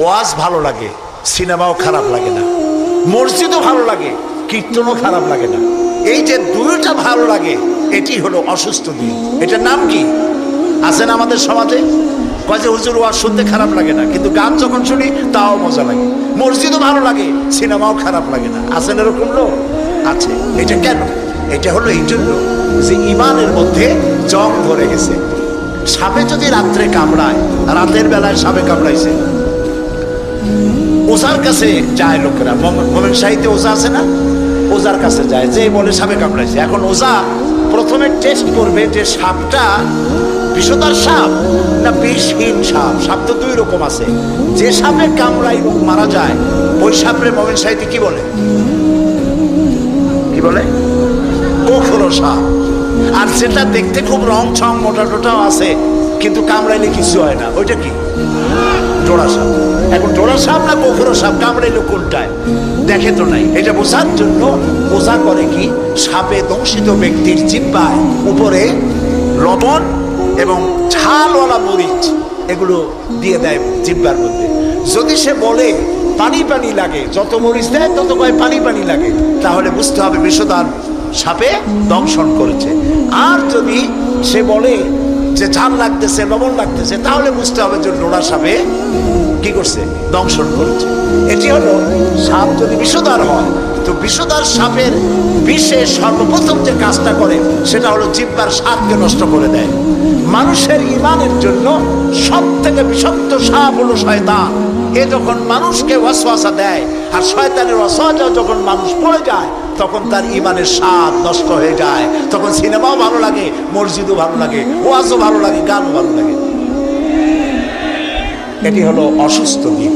ওয়াজ ভালো লাগে, সিনেমাও খারাপ লাগে না, মসজিদও ভালো লাগে, কীর্তনও খারাপ লাগে না। এই যে দুইটা ভালো লাগে, এটি হলো অসুস্থ দিন। এটার নাম কি? আছেন আমাদের সমাজে কয় যে হুজুর ওয়াজ শুনতে খারাপ লাগে না, কিন্তু গান যখন শুনি তাও মজা লাগে। মসজিদও ভালো লাগে, সিনেমাও খারাপ লাগে না। আছেন এরকম লোক? আছে। এটা কেন? এটা হলো এই জন্য যে ইমানের মধ্যে জং ধরে গেছে। সাপে যদি রাত্রে কামড়ায়, রাতের বেলায় সাপে কামড়াইছে, ওজার কাছে যায় লোকেরা। মোমেন সাহিত্যে ওজা আছে না? ওজার কাছে যায়, যে বলে সাপে কামড়াইছে। এখন ওজা প্রথমে টেস্ট করবে যে সাপটা বিষধর সাপ না বিষহীন সাপ। সাপ তো দুই রকম আছে। যে সাপে কামড়াই লোক মারা যায়, ওই সাপরে মোমেন সাহিত্যে কি বলে? কি বলে? গোখরো সাপ। আর যেটা দেখতে খুব রং ছং মোটা টোটাও আছে, কিন্তু কামড়াইলে কিছু হয় না, ওইটা কি? জোড়া সাপ। এখন জোড়া সাপ না গোখরো সাপ, কামড়াইলে কোনটায় দেখে তো নাই। এটা বোঝার জন্য ওজা করে কি, সাপে দংশিত ব্যক্তির জিহ্বায় উপরে লবণ এবং ঝালওয়ালা মরিচ এগুলো দিয়ে দেয় জিহ্বার মধ্যে। যদি সে বলে পানি পানি লাগে, যত মরিচ দেয় তত পানি পানি লাগে, তাহলে বুঝতে হবে বিষধর সাপে দংশন করেছে। আর যদি সে বলে যে ঝাল লাগতেছে, লবণ লাগতেছে, তাহলে বুঝতে হবে যে নোড়া সাপে কি করছে? দংশন করেছে। এটি হলো সাপ যদি বিষধর হয়, তো বিষধর সাপের বিষে সর্বপ্রথম যে কাজটা করে সেটা হলো জিহ্বার স্বাদকে নষ্ট করে দেয়। মানুষের ইমানের জন্য সব থেকে বিষাক্ত সাপ হলো শয়তান। এ যখন মানুষকে ওয়াসওয়াসা দেয়, আর শয়তানের ওয়াসওয়াসা যখন মানুষ পড়ে যায়, তখন তার ইমানের স্বাদ নষ্ট হয়ে যায়। তখন সিনেমাও ভালো লাগে, মসজিদও ভালো লাগে, ওয়াজও ভালো লাগে, গানও ভালো লাগে। এটি হলো অসুস্থ দিন।